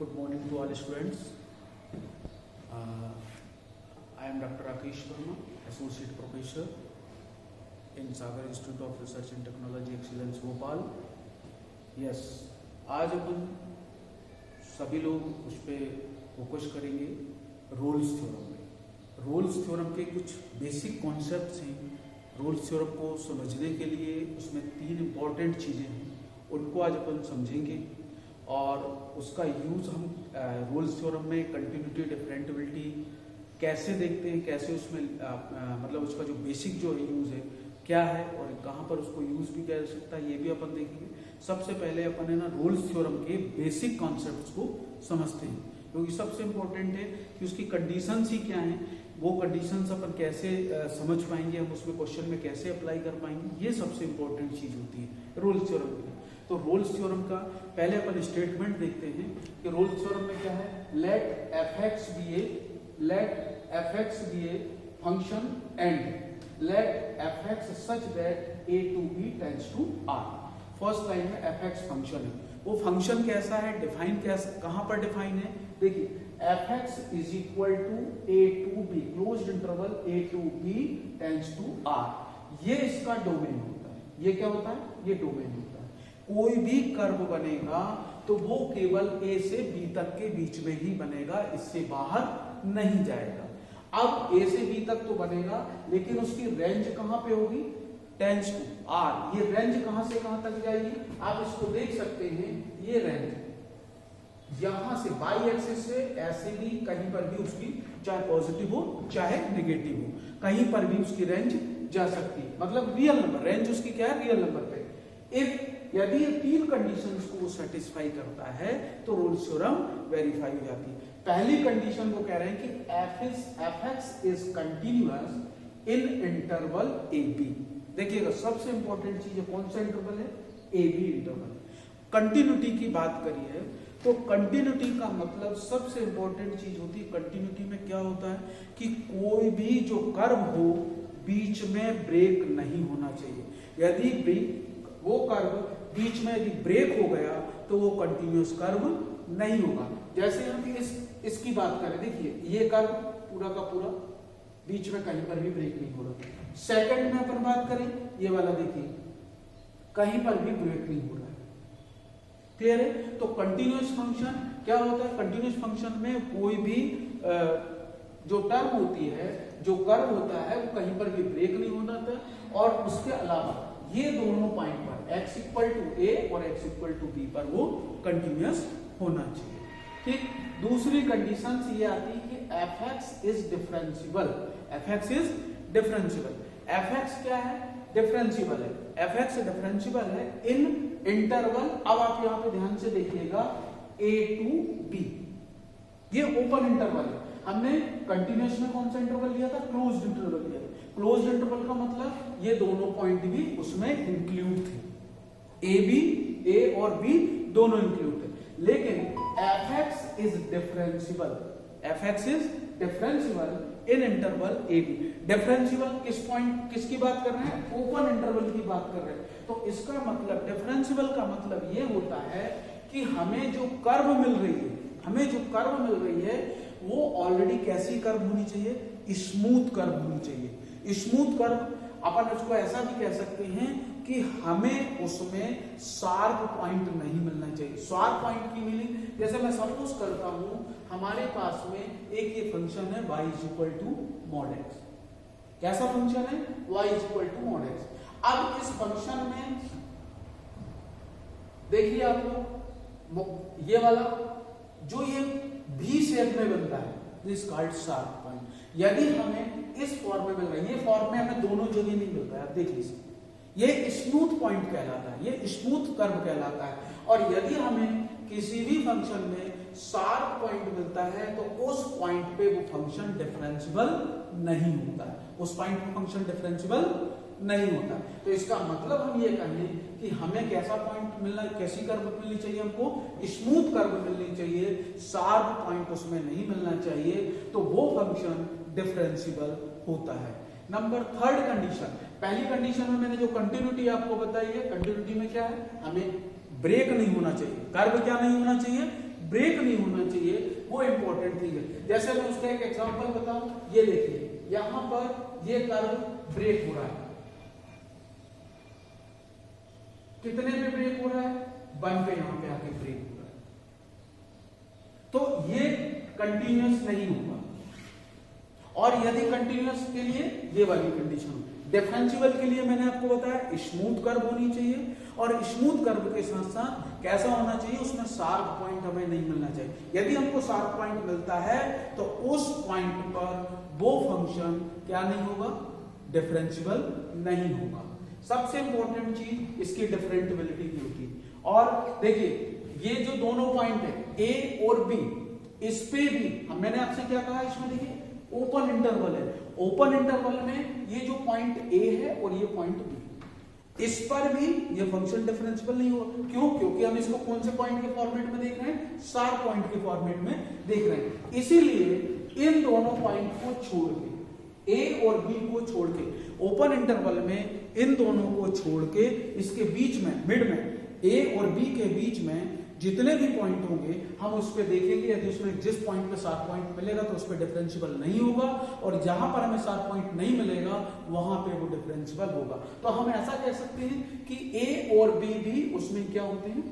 Good morning to all students. I am Dr. Rakesh Verma, Associate Professor in Sagar Institute of Research and Technology Excellence, Bhopal. Yes, आज अपन सभी लोग उस पर focus करेंगे Rolle's theorem पे. Rolle's theorem के कुछ बेसिक कॉन्सेप्ट्स हैं. रोल्स थ्योरम को समझने के लिए उसमें 3 इम्पॉर्टेंट चीज़ें हैं, उनको आज अपन समझेंगे और उसका यूज़ हम रोल्स थ्योरम में कंटिन्यूटी डिफरेंटिबिलिटी कैसे देखते हैं, कैसे उसमें मतलब उसका जो बेसिक जो यूज़ है क्या है और कहाँ पर उसको यूज़ भी किया जा सकता है, ये भी अपन देखेंगे. सबसे पहले अपन है ना रोल्स थ्योरम के बेसिक कॉन्सेप्ट्स को समझते हैं, क्योंकि सबसे इम्पोर्टेंट है कि उसकी कंडीशंस ही क्या हैं, वो कंडीशंस अपन कैसे समझ पाएंगे, हम उसमें क्वेश्चन में कैसे अप्लाई कर पाएंगे, ये सबसे इम्पोर्टेंट चीज़ होती है रोल्स थ्योरम के लिए. तो रोल्स थ्योरम का पहले अपन स्टेटमेंट देखते हैं कि रोल्स थ्योरम में क्या है. Let f x be a function and let f x such that a to b tends to R. First line में एफ एक्स फंक्शन है, वो फंक्शन कैसा है, डिफाइन कैसा, कहां पर डिफाइन है. देखिए f x is equal to a to b closed interval a to b tends to R. ये इसका डोमेन होता है. ये क्या होता है, ये डोमेन होता है. कोई भी कर्व बनेगा तो वो केवल ए से बी तक के बीच में ही बनेगा, इससे बाहर नहीं जाएगा. अब ए से बी तक तो बनेगा, लेकिन उसकी रेंज कहां पे होगी, टेंड्स टू आर. ये रेंज कहां से कहां तक जाएगी, आप इसको देख सकते हैं. ये रेंज यहां से बाई एक्सिस से ऐसे भी कहीं पर भी उसकी चाहे पॉजिटिव हो चाहे नेगेटिव हो, कहीं पर भी उसकी रेंज जा सकती है. मतलब रियल नंबर, रेंज उसकी क्या है, रियल नंबर पे. इफ यदि ये 3 कंडीशंस को सेटिस्फाई करता है तो रोल्स थ्योरम वेरीफाई हो जाती है. पहली कंडीशन वो कह रहे हैं कि f x is continuous in interval a b. देखिएगा सबसे इंपॉर्टेंट चीज है, कौन सा इंटरवल है, ए बी इंटरवल. कंटिन्यूटी की बात करिए तो कंटिन्यूटी का मतलब सबसे इंपॉर्टेंट चीज होती है. कंटिन्यूटी में क्या होता है कि कोई भी जो कर्व हो बीच में ब्रेक नहीं होना चाहिए. यदि वो कर्व बीच में यदि ब्रेक हो गया तो वो कंटिन्यूअस कर्व नहीं होगा. जैसे हम इसकी बात करें, देखिए ये कर्व पूरा का पूरा बीच में कहीं पर भी ब्रेक नहीं हो रहा. सेकंड में अपन बात करें, ये वाला देखिए कहीं पर भी ब्रेक नहीं हो रहा है. क्लियर है. तो कंटिन्यूअस फंक्शन क्या होता है, कंटिन्यूअस फंक्शन में कोई भी जो टर्म होती है, जो कर्व होता है, वो कहीं पर भी ब्रेक नहीं होना था. और उसके अलावा ये दोनों पॉइंट पर x इक्वल टू ए और x इक्वल टू बी पर वो कंटिन्यूअस होना चाहिए. ठीक. दूसरी कंडीशन ये आती है कि f x is differentiable. F x is differentiable. F x क्या है, डिफरेंशियबल है. एफ एक्स डिफरेंशियबल है इन इंटरवल. अब आप यहां पे ध्यान से देखिएगा, ए टू बी ये ओपन इंटरवल है. हमने कंटिन्यूअस में कौन सा इंटरवल लिया था, क्लोज्ड इंटरवल लिया था. क्लोज्ड इंटरवल का मतलब ये दोनों पॉइंट भी उसमें इंक्लूड थे. ए और बी दोनों इंक्लूड थे. लेकिन f x is differentiable. F x is differentiable in interval a b. Differentiable किस पॉइंट, किसकी बात कर रहे हैं, ओपन इंटरवल की बात कर रहे हैं. तो इसका मतलब डिफरेंशियबल का मतलब ये होता है कि हमें जो कर्व मिल रही है वो ऑलरेडी कैसी कर्व होनी चाहिए, स्मूथ कर्व होनी चाहिए. स्मूथ कर्व अपन उसको ऐसा भी कह सकते हैं कि हमें उसमें शार्प पॉइंट नहीं मिलना चाहिए. शार्प पॉइंट की मीनिंग, जैसे मैं सपोज करता हूं हमारे पास में एक ये फंक्शन है y is equal to mod x. कैसा फंक्शन है, y is equal to mod x. अब इस फंक्शन में देखिए आप लोग, ये वाला जो ये भी शेप में बनता है, दिस कॉल्ड शार्प पॉइंट. यदि हमें इस फॉर्म में मिल रहा है, ये फॉर्म में हमें दोनों जगह नहीं मिलता है. आप देख लीजिए, ये स्मूथ पॉइंट कहलाता है, ये स्मूथ कर्व कहलाता है. और यदि हमें किसी भी फंक्शन में शार्प पॉइंट मिलता है तो उस पॉइंट पे वो फंक्शन डिफरेंशियबल नहीं होता है. उस पॉइंट पे फंक्शन डिफरेंशियबल नहीं होता. तो इसका मतलब हम ये कहें कि हमें कैसा पॉइंट मिलना, कैसी कर्व मिलनी चाहिए, हमको स्मूथ कर्व मिलनी चाहिए, शार्प पॉइंट उसमें नहीं मिलना चाहिए. तो वो फंक्शन डिफरेंशियबल होता है. नंबर 3rd कंडीशन, पहली कंडीशन में मैंने जो कंटिन्यूटी आपको बताई है, कंटिन्यूटी में क्या है, हमें ब्रेक नहीं होना चाहिए. कर्व क्या नहीं होना चाहिए, ब्रेक नहीं होना चाहिए, वो इंपॉर्टेंट चीज है। जैसे मैं उसका एक एग्जांपल बताऊं, ये देखिए यहां पर ये कर्व ब्रेक हो रहा है, कितने पे ब्रेक हो रहा है, 1 पे यहां पे आके ब्रेक हो रहा है, तो ये कंटिन्यूअस नहीं होगा। और यदि कंटिन्यूअस के लिए ये वाली कंडीशन, डिफरेंशियल के लिए मैंने आपको बताया स्मूथ कर्व होनी चाहिए, और स्मूथ कर्व के साथ साथ कैसा होना चाहिए, उसमें शार्प पॉइंट हमें नहीं मिलना चाहिए। यदि हमको शार्प पॉइंट मिलता है तो उस पॉइंट पर वो फंक्शन क्या नहीं होगा, डिफरेंशियल नहीं होगा। सबसे इंपॉर्टेंट चीज इसकी डिफरेंटिबिलिटी की होती है। और देखिए ये जो दोनों पॉइंट है ए और बी, इस पे भी मैंने आपसे क्या कहा, इसमें देखिए ओपन इंटरवल है, ओपन इंटरवल में ये जो पॉइंट ए है और ये पॉइंट बी, इस पर भी ये फंक्शन डिफरेंशियल नहीं होगा। क्यों? क्योंकि हम इसको कौन से पॉइंट के फॉर्मेट में देख रहे हैं, शार्प पॉइंट के फॉर्मेट में देख रहे हैं। इसीलिए इन दोनों पॉइंट को छोड़ के, ए और बी को छोड़ के, ओपन इंटरवल में इन दोनों को छोड़ के, इसके बीच में मिड में ए और बी के बीच में जितने भी पॉइंट होंगे हम उस पर देखेंगे, यदि उसमें जिस पॉइंट पे शार्प पॉइंट मिलेगा तो उस पर डिफरेंशियल नहीं होगा, और जहां पर हमें शार्प पॉइंट नहीं मिलेगा वहां पे वो डिफरेंशियल होगा। तो हम ऐसा कह सकते हैं कि ए और बी भी उसमें क्या होते हैं,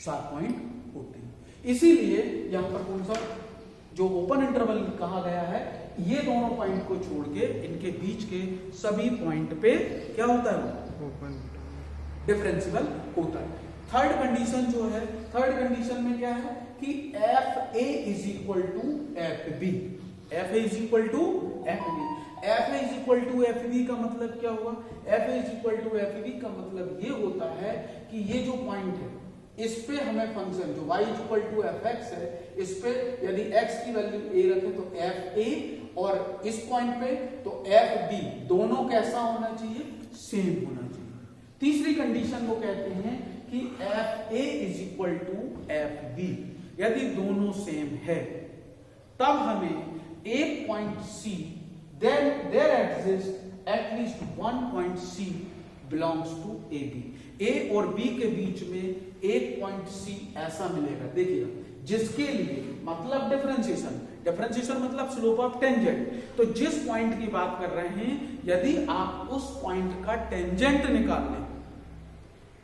शार्प पॉइंट होते हैं। इसीलिए यहां पर कौन सा जो ओपन इंटरवल कहा गया है, ये दोनों पॉइंट को छोड़ के इनके बीच के सभी पॉइंट पे क्या होता है, ओपन डिफरेंशियल होता है। थर्ड कंडीशन जो है, थर्ड कंडीशन में क्या है कि F A is equal to F b, f A is equal to F b, f A is equal to F b का मतलब क्या हुआ, f A is equal to F b का मतलब ये होता है कि ये जो पॉइंट है इस पे हमें फंक्शन जो y is equal to f x है, इस पे यदि x की वैल्यू a रखें तो एफ ए, और इस पॉइंट पे तो एफ बी, दोनों कैसा होना चाहिए, सेम होना चाहिए। तीसरी कंडीशन वो कहते हैं कि F A is equal to F B, यदि दोनों सेम है तब हमें एक point C, there exist at least one point C belongs to A B, A और बी के बीच में एक पॉइंट सी ऐसा मिलेगा, देखिएगा, जिसके लिए मतलब डिफरेंशिएशन, डिफरेंशिएशन मतलब स्लोप ऑफ टेंजेंट। तो जिस पॉइंट की बात कर रहे हैं, यदि आप उस पॉइंट का टेंजेंट निकाल लें,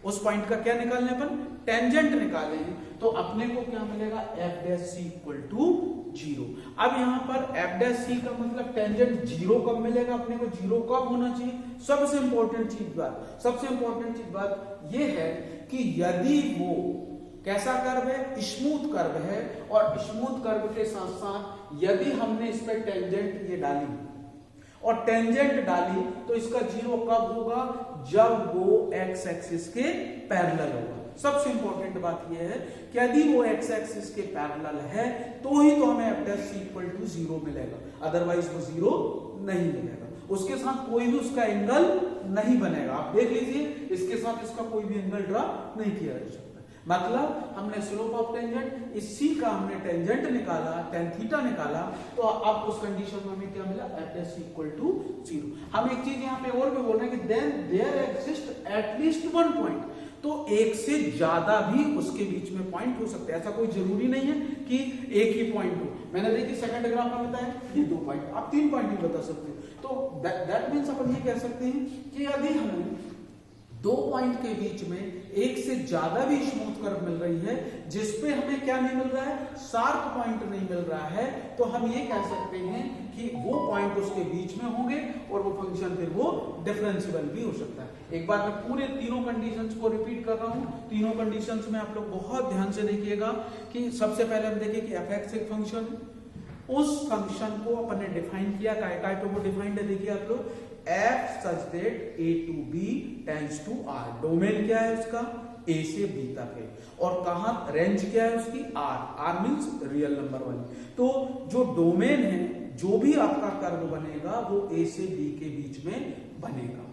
उस पॉइंट का क्या निकालने, अपन टेंजेंट निकाले हैं, तो अपने को क्या मिलेगा, f dash c equal to 0। अब यहां पर एफ डैश सी का मतलब टेंजेंट 0 कब मिलेगा, अपने को 0 कब होना चाहिए। सबसे इंपॉर्टेंट चीज बात, सबसे इंपॉर्टेंट चीज बात ये है कि यदि वो कैसा कर्व है, स्मूथ कर्व है, और स्मूथ कर्व के साथ साथ यदि हमने इस पर टेंजेंट ये डाली और टेंजेंट डाली, तो इसका 0 कब होगा, जब वो एक्स एक्सिस के पैरेलल होगा। सबसे इंपॉर्टेंट बात यह है कि यदि वो एक्स एक्सिस के पैरेलल है तो ही तो हमें f dash c equal to 0 मिलेगा, अदरवाइज वो 0 नहीं मिलेगा। उसके साथ कोई भी उसका एंगल नहीं बनेगा। आप देख लीजिए, इसके साथ इसका कोई भी एंगल ड्रा नहीं किया जा सकता। मतलब हमने स्लोप ऑफ टेंजेंट, इस सी का हमने टेंजेंट निकाला, टेन थीटा निकाला, तो अब उस कंडीशन में हमें क्या मिला, एफ डैश इक्वल टू 0। हम एक चीज यहाँ पे और भी बोल रहे हैं कि then there exist at least one point, तो एक से ज्यादा भी उसके बीच में पॉइंट हो सकते हैं। ऐसा कोई जरूरी नहीं है कि एक ही पॉइंट हो। मैंने देखिए सेकंड ग्राफ में बताया ये 2 पॉइंट, आप 3 पॉइंट भी बता सकते हो। तो दैट मीन्स अपन ये कह सकते हैं कि यदि हमें 2 पॉइंट के बीच में एक से ज्यादा भी स्मूथ कर्व मिल रही है, जिसपे हमें क्या नहीं मिल रहा है, शार्प पॉइंट नहीं मिल रहा है, तो हम ये कह सकते हैं कि वो पॉइंट उसके बीच में होंगे और वो फंक्शन फिर वो डिफरेंशियल भी हो सकता है। एक बार मैं पूरे तीनों कंडीशंस को रिपीट कर रहा हूं। तीनों कंडीशंस में आप लोग बहुत ध्यान से देखिएगा कि सबसे पहले हम देखें कि एफ एक्स एक फंक्शन है, उस फंक्शन को अपन ने डिफाइन किया, काय पे वो डिफाइंड है, देखिए आप लोग, f such that a to b tends to r। Domain क्या है उसका, a से b तक है, और कहां रेंज क्या है उसकी, r मींस रियल नंबर वाली। तो जो डोमेन है, जो भी आपका कर्व बनेगा वो a से b के बीच में बनेगा,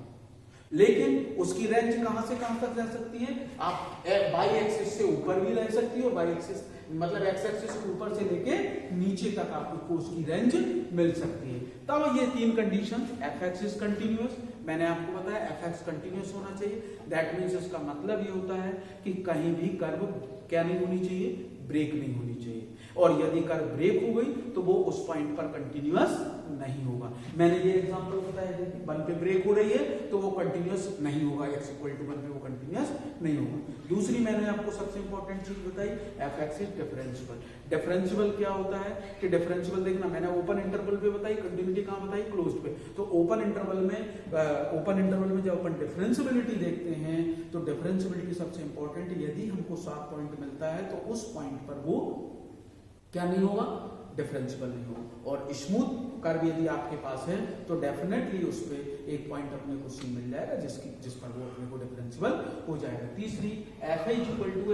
लेकिन उसकी रेंज कहां से कहां तक जा सकती है, आप बाई एक्सिस से ऊपर भी रह सकती है और बाई एक्सिस मतलब एक्स एक्सिस के ऊपर से लेके नीचे तक आपको उसकी रेंज मिल सकती है। तब ये 3 condition, F x is continuous, मैंने आपको बताया एफ एक्स कंटिन्यूअस होना चाहिए। दैट मीन्स इसका मतलब ये होता है कि कहीं भी कर्व क्या नहीं होनी चाहिए, ब्रेक नहीं होनी चाहिए, और यदि कर्व ब्रेक हो गई तो वो उस पॉइंट पर कंटिन्यूअस नहीं होगा। मैंने ये एग्जांपल बताया था कि 1 पे ब्रेक हो रही है तो वो कंटिन्यूअस नहीं होगा, x = 1 पे वो कंटिन्यूअस नहीं होगा। दूसरी मैंने आपको सबसे इंपॉर्टेंट चीज बताई, f(x) इज डिफरेंशियल। डिफरेंशियल क्या होता है कि डिफरेंशियल देखना, मैंने ओपन इंटरवल पे बताई, कंटिन्यूटी कहाँ बताई, क्लोज्ड पे। तो ओपन इंटरवल में जब अपन डिफरेंशियबिलिटी देखते हैं तो डिफरेंशियबिलिटी सबसे इंपॉर्टेंट, यदि हमको 7 पॉइंट मिलता है तो उस पॉइंट पर वो क्या नहीं होगा, डिफरेंशियल नहीं होगा। और स्मूथ कर्व यदि आपके पास है तो डेफिनेटली उस पे एक पॉइंट अपने को सी मिल जाएगा जिस पर वो अपने को डिफरेंशियल हो जाएगा। तीसरी fa =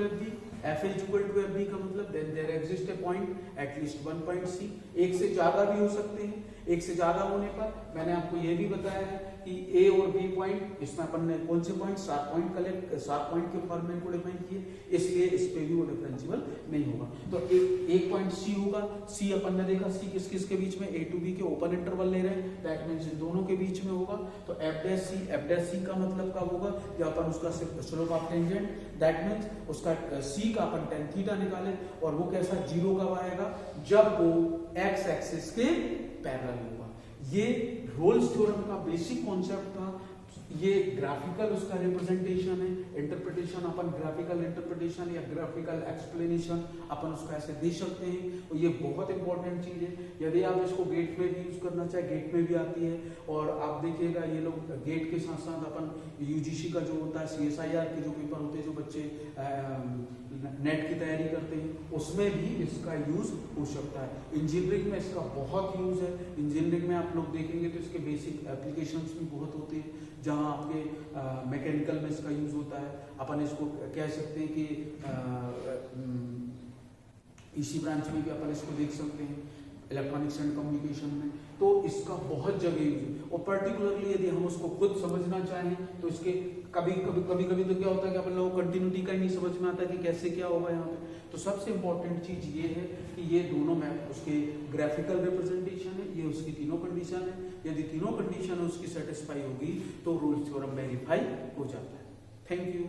fb। fa = fb का मतलब there exist a point at least 1 point c। एक से ज्यादा भी हो सकते हैं, एक से ज्यादा होने पर मैंने आपको ये भी बताया है कि a और b पॉइंट, इसमें अपन ने कौन से पॉइंट 7 पॉइंट के फॉर्मेट को डिफाइन किए, इसलिए इस पे भी वो डिफरेंशियल नहीं होगा। तो एक पॉइंट c होगा, c अपन ने देखा c किस किस के बीच में, a to b के ओपन इंटरवल ले रहे हैं, दैट मींस इन दोनों के बीच में होगा। तो f' का मतलब कब होगा, जब अपन उसका slope of tangent, that means उसका c का अपन tan थीटा निकाले, और वो कैसा 0 कब आएगा, जब वो x एक्सिस के पैरेलल होगा। ये रोल्स थ्योरम का बेसिक कॉन्सेप्ट था। ये ग्राफिकल उसका रिप्रेजेंटेशन है, इंटरप्रिटेशन अपन ग्राफिकल इंटरप्रिटेशन या ग्राफिकल एक्सप्लेनेशन अपन उसका ऐसे दे सकते हैं, और ये बहुत इंपॉर्टेंट चीज है। यदि आप इसको गेट में भी यूज करना चाहे, गेट में भी आती है, और आप देखिएगा ये लोग गेट के साथ साथ अपन यूजीसी का जो होता है, CSIR के जो पेपर होते हैं, जो बच्चे नेट की तैयारी करते हैं, उसमें भी इसका यूज हो सकता है। इंजीनियरिंग में इसका बहुत यूज है। इंजीनियरिंग में आप लोग देखेंगे तो इसके बेसिक एप्लीकेशंस भी बहुत होते हैं, जहां आपके मैकेनिकल में इसका यूज होता है। अपन इसको कह सकते हैं कि इसी ब्रांच में भी अपन इसको देख सकते हैं, इलेक्ट्रॉनिक्स एंड कम्युनिकेशन में, तो इसका बहुत जगह यूज है। और पर्टिकुलरली यदि हम उसको खुद समझना चाहें तो इसके कभी कभी तो क्या होता है कि अपन लोगों को कंटिन्यूटी का ही नहीं समझ में आता कि कैसे क्या होगा यहाँ पे। तो सबसे इंपॉर्टेंट चीज ये है कि ये दोनों मैप उसके ग्राफिकल रिप्रेजेंटेशन है, ये उसकी तीनों कंडीशन है। यदि तीनों कंडीशन उसकी सेटिस्फाई होगी तो रोल्स थ्योरम वेरीफाई हो जाता है। Thank you.